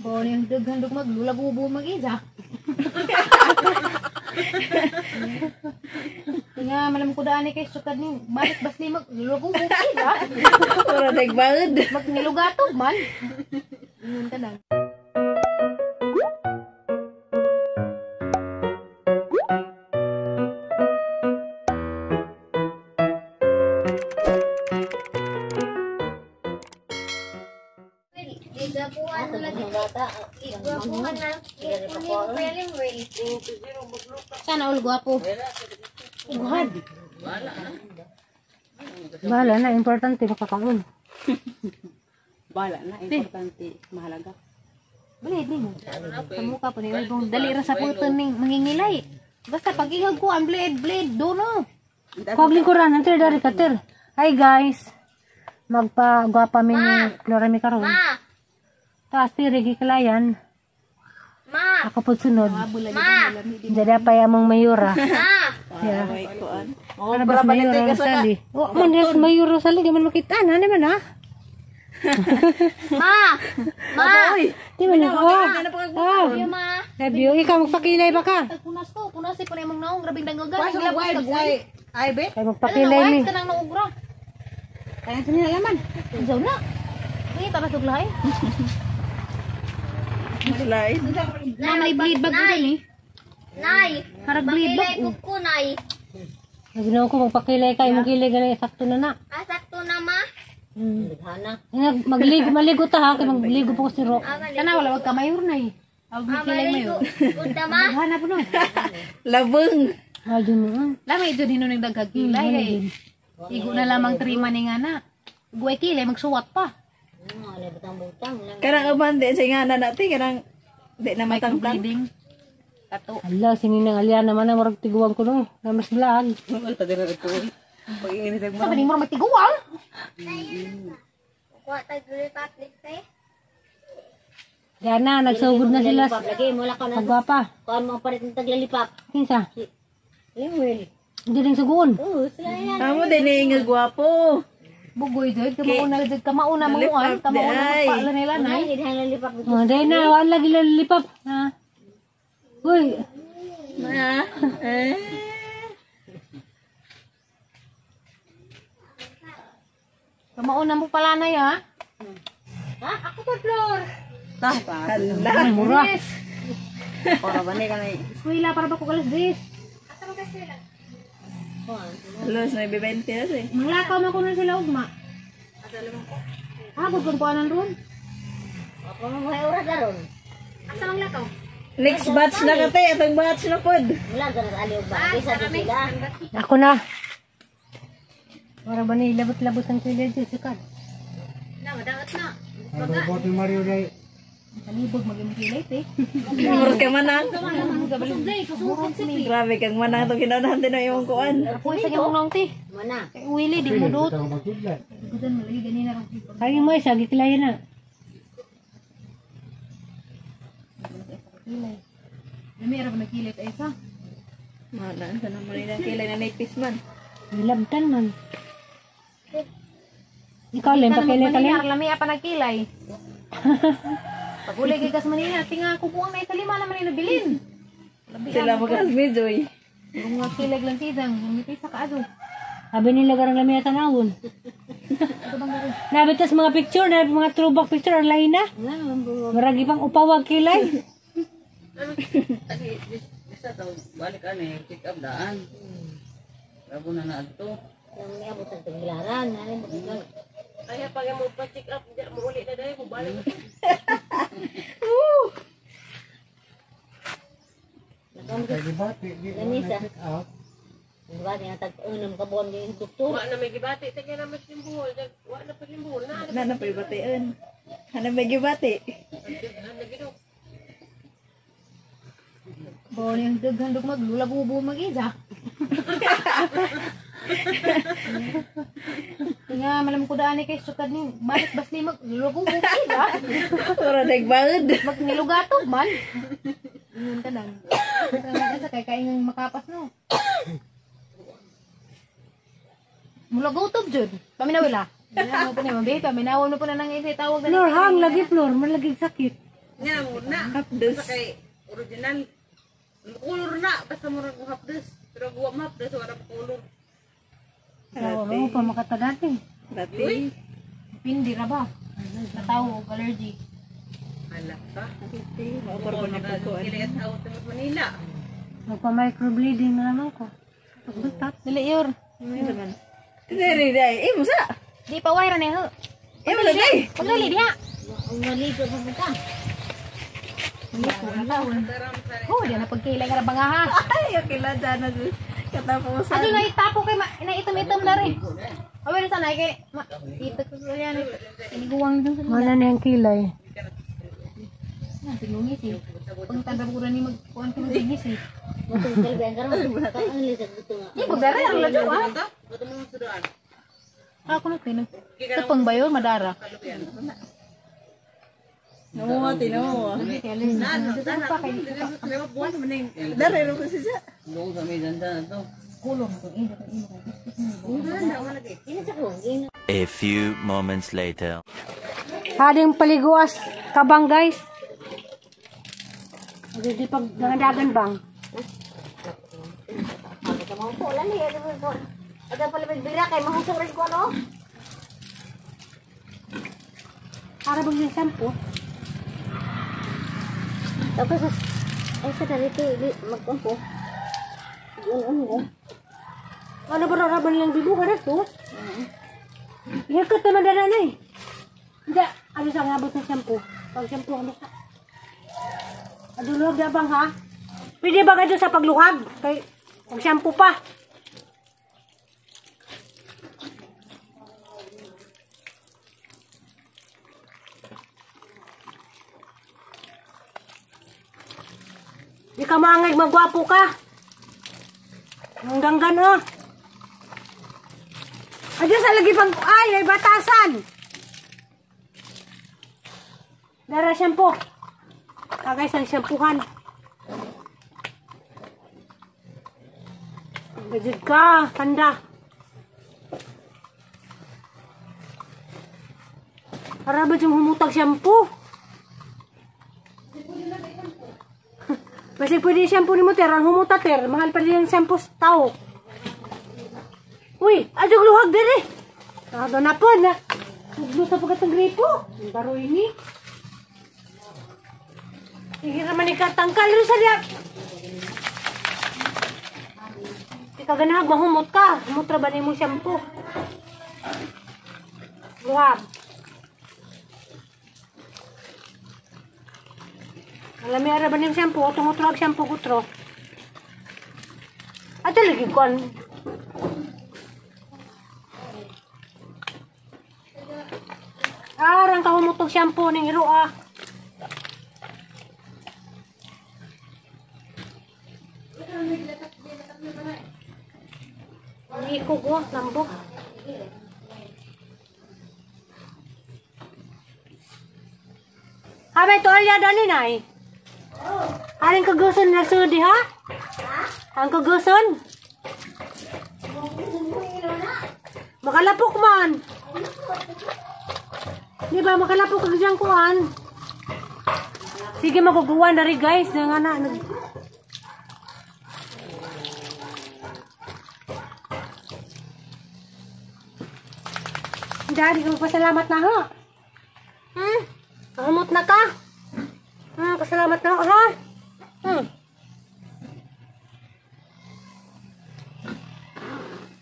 Bawa yang handog maglula bubu mag-isa. Nga malam ko daan kay sukad ni balik basli maglula bubu mag-isa. Ora nagbangad. Magnilugatog man. Yun ka lang. Sana all guwapo. Ugad. Bahala na, importante makakaon. Bala na, importante, mahalaga. Balid ni mo. Sa mukha po ni Ulgong. Dali ra sa puto ning mangingilay. Basta pag ihag ko ang blade, dono. Kog lingkuran, nantir dari katir. Hi guys. Magpa-gwapa mi ni Florami karon. Taas tiri kalayan. Ako po sunod. Jadi apa yang mong mayura? Ya. Para bas mayura sali. Oh, man yes mayura sali di man makita na naman ha. Ma! Di man oh. Love you. Ikaw magpakilay ba ka? Punas ko pa na imong naong grabing dangogan. Ay, be. Kay magpakilay mi. Ka nang naugra. Kaya sa nila laman. Jaw na. Ay, tapos uglahay. Slide. Na may bleed bag ko din eh. Nay, Harag bleed bag. ko nay. Naginaw ko magpakilay kay mo kilay ganay sakto na na. Asakto na ma. Maligo ta ha kay magligo po ko si Ro. Kana wala wag ka mayor na eh. Awag mo kilay mayor. Gunda ma. Hanap no. Labeng. Ayun mo. Lamay jud hino ning dagag kilay eh. Igo na lamang trima ni nga na. Guway kilay magsuwat pa. Karang abante sa nga natin, karang di na matangtang. Bleeding. Kato. Ala sininang alyan naman na marag tiguan ko no. Na mas vlog. Wala pa din ito. Pag-init mo. Sabi ni mo magtiguan. Kuha tayo patlik tayo. Yan na nagsugod na sila. Lagi mo lang ka na. Pagwapa. Kuha mo pa rin taglalipap. Kinsa? Limwil. Hindi rin sugon. Oo, sila yan. Amo din nga gwapo. Bugoy jud kamauna manguan, kamauna magpala nila nay. Hindi na lalipap. Oh, dahil na wala lagi lalipap. Ha. Uy. Na. Kamauna mo pala nay ha. Ha? Ako pa, Flor. Tah, hala. Mura. Ora ba ni kanay? Eskwela para ba ko kalas dis? Los na 20 na eh. Manglakaw man ko nun sila ugma. Agod kung kuanan ron. Ako mo may oras na ron. Asa manglakaw? Next batch na kate, atong batch na pod. Wala ka na aliw ba? Isa din sila. Ako na. Para ba ni labot-labot ang sila dyan sikat. Na, madaot na. Robot ni Mario Ray. Kalibog maging kilit eh. Murag ka manang. Gabalugay, kasurog si Grabe kang manang to kinaunahan din ang iyong kuan. Apoy sa imong nong ti. Mana? Kay Willie, di mo dot. Ito magkudlat. Gudan mo lagi ganina ra. Kaya mo isa, gikilayan na. Kilay. Dami ra ba nagkilit ay sa? Manan sa naman nila kilay na nipis man. Nilabtan man. Ikaw lang, pakilay ka lang. Lami apa nagkilay. Pagulay kay gas manina, tinga ko buang na ikalima naman ni nabilin. Sila magkasmi joy. Yung mga kilag lang tidang, hindi sa kaado. Sabi nila garang lamia tanawon. Nabitas mga picture, mga throwback picture, ang lain na. Maragi pang upawag kilay. Isa to balik ani pick up daan. Rabo na adto. Yung may abot ng taglaran. Ay pag mo pa check up di mo uli na dai mo balik. Kaya ba? Lamisa. Out. Diba? Tag-unam ka buwan yung tukto. Wa na may gibati te kay na mas limbol, wa na pa limbol na. Na pa ibatiin. Hanang may gibati. Bawa yung handog maglula bubu mag-isa. Nga malam ko daan kay sukad ni balik basli maglula bubu mag-isa. Ora nagbangad. Magnilugatog man. Yun ka lang. Sa kay kaingang makapas no. Mula gutob jud. Paminawila. Paminawon mo po na nang tawag na. Flor, hang lagi Flor, malagig sakit. Nga mo na. Hapdos. Basta kay original. Kulor na. Basta mo rin hapdos. Pero buwa mo hapdos. Wala pa kulor. Pero mo pa makatadati. Dati. Pindi ra ba? Natawo, allergy. Alak ka. Maupar ko na po. Kiligat ako sa Manila. Magpa-microbleeding na naman ko. Pagbutat. Dili yor. Ano naman? Dari, day. Musa. Di pa wire na ho. Malagay. Pagali diha. Ang maligo pa mo ka. Oh, di na pagkilay nga bangaha. Ay, akila dyan na dyan. Katapusan. Ado na itapo kay na itom-itom na rin. Away na sana kay ito ko yan. Iniguwang dun sa Wala na yung kilay. tingungis eh. Pag tanda ni magkuhan ka magigis eh. Matungkal ba ang karoon? Ang lisag dito nga. Di, magdara ang ladyo ah. Ako na tinag. Ito pang bayo, madara. Namuha, tinamuha. Kaya lang, nasa pa kayo. Dari, rin ko siya. Doon kami danda na to. Kulong ko, ino ko, ino ko. Kinasa ko. A few moments later. Hading paliguas kabang guys. Hindi pag nangandagan bang. Ako sa mga po. Lali. Ada pala magbira kay mahusong rin ko ano? Para bang yung shampoo. Tapos ay sa darito magkampo. Ano ba raraban lang bibo ka dito? Haircut naman dana na eh. Hindi, ano sa ngabot ng shampoo? Pag shampoo, ano sa? Adulog na bang ha? Pwede ba kayo sa pagluhag? Kay, pag shampoo pa. Di ka maangay, magwapo ka. Hanggang gano'n. Adyan sa lagi pang... Ay, batasan. Dara shampoo. Kagay sa shampoohan. Gajid ka, tanda. Para ba yung humutag shampoo? Kasi pwede shampoo ni mo ter, ang humuta ter, mahal pa din yung shampoo sa tao. Uy, adjog luhag diri. Nado na po na. Uglo sa pagkatang gripo. Ang baro ini. Sige naman ikatangkal rin sa diyak. Di ka ganahag, mahumot ka. Humot ra ba ni mo shampoo? Luhag. Alam mo, araban yung shampoo, tumutrog shampoo kutro. At lagi ko. Arang ka humutog shampoo ng iro ah. Iko ko, lambok. Habay to alya dani nay. Aring kaguson na sudi ha? Ang kaguson? Makalapok man. Di ba makalapok kag diyang kuan? Sige maguguan dari guys ng anak. Dari ko pasalamat na ho. Kamot na ka. Pasalamat na ako, ha?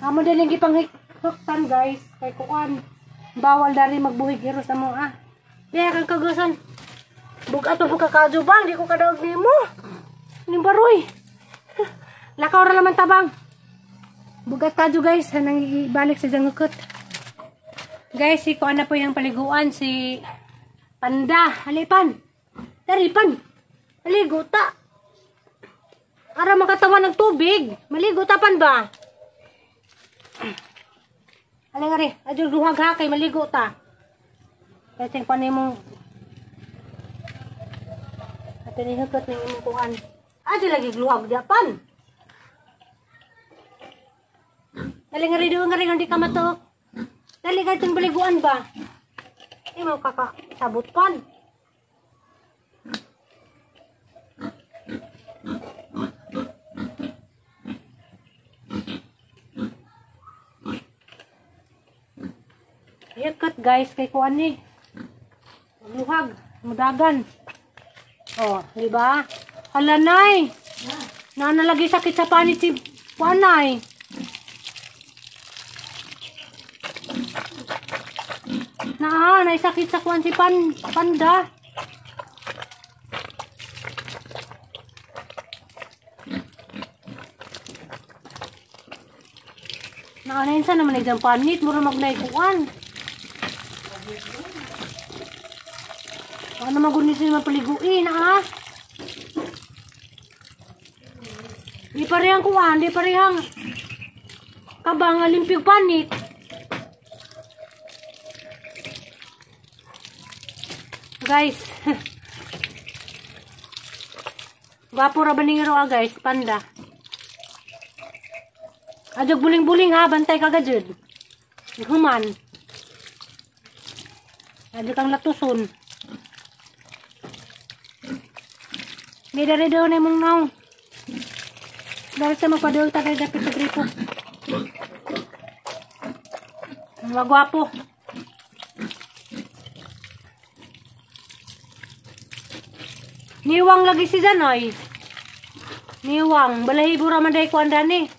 Kamu din yung ipanghiktan, guys. Kay kuan. Bawal dari magbuhig hiro sa mo, ah. Diya kang kagusan. Bugat mo kakadubang. Di ko kadawag ni mo. Nimbaroy. Lakaw ra naman tabang. Bugat kadyo, guys. Nang ibalik sa jangukot. Guys, si kuan na po yung paliguan. Si Panda. Halipan. Daripan. Maligo ta. Ara makatawan ng tubig. Maligo tapan ba? Aling ari, adyo luhag ha kay maligo ta. Kasi panay mo. At inihukot ng imong kuhan. Adyo lagi luhag japan. Aling ari doon nga rin hindi ka mato. Dali ka itong baliguan ba? Imo kakasabot pan. ikat guys kay kuan ni. Magluhag, mudagan. Oh, di ba? Hala nay. Na nalagi sakit sa panit si kuan nay. Nay sakit sa kuan si panda. Naanayin sa naman nagdang panit, mura magnaikuan. Ano magunin sila mapaliguin, ha? Di parehang kuan, di parehang kabang alimpyog panit. Guys, gwapo ra ba ningiro guys, panda. Adjog buling-buling ha, bantay ka gajud. Human. Adjog kang latuson. May dari daw na mong naw. Dari sa magpadol ta kay dapit sa gripo. Mga gwapo. Niwang lagi si Zanoy. Niwang, balahibo ra man day ko andani.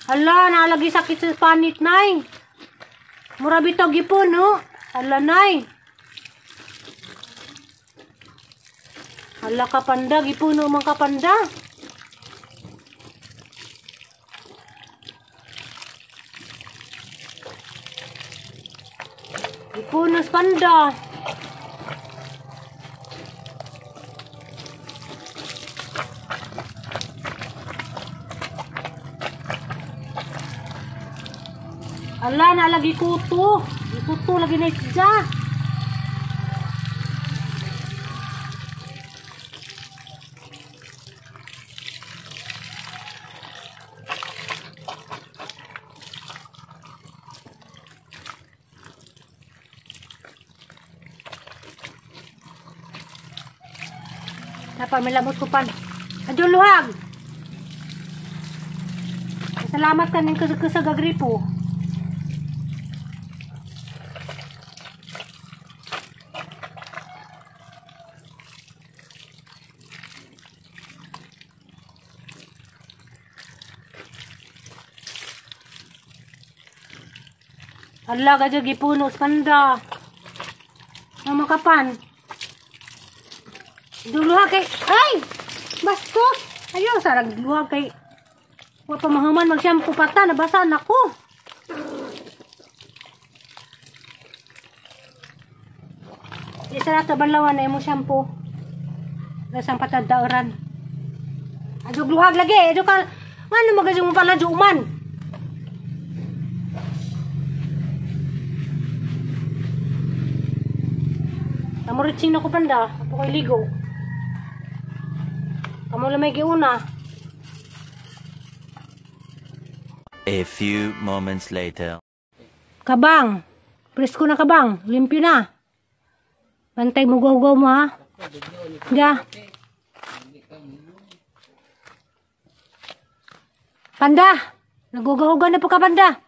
Hala, nalagi sakit sa panit, nay. Mura bitog ipon, no? Hala, nay. Hala, kapanda, gipuno mang kapanda. Gipunos panda. Ala, nalagi kuto. Kuto lagi na isda. Dapat may lamot ko pan. Adyo luhag. Salamat ka ng kasagagripo. Ala, gadyo gipunos panda. Mamakapan. Duluha kay... Ay! Bastos! Ayaw, sarag duluha kay... Huwag pamahaman mag-shampoo pata. Nabasaan ako. Isa na tabanlawan na yung shampoo. Lasang patadauran. Adyo luhag lagi. Adyo ka... Ano magasyong mo pala duman? Namuritsing na ko panda. Apo ko'y ligo. Kamu lang may giuna. A few moments later. Kabang. Presko na kabang. Limpyo na. Bantay mo gaw-gaw mo ha. Diya. Panda. Nagugahugan na po ka panda.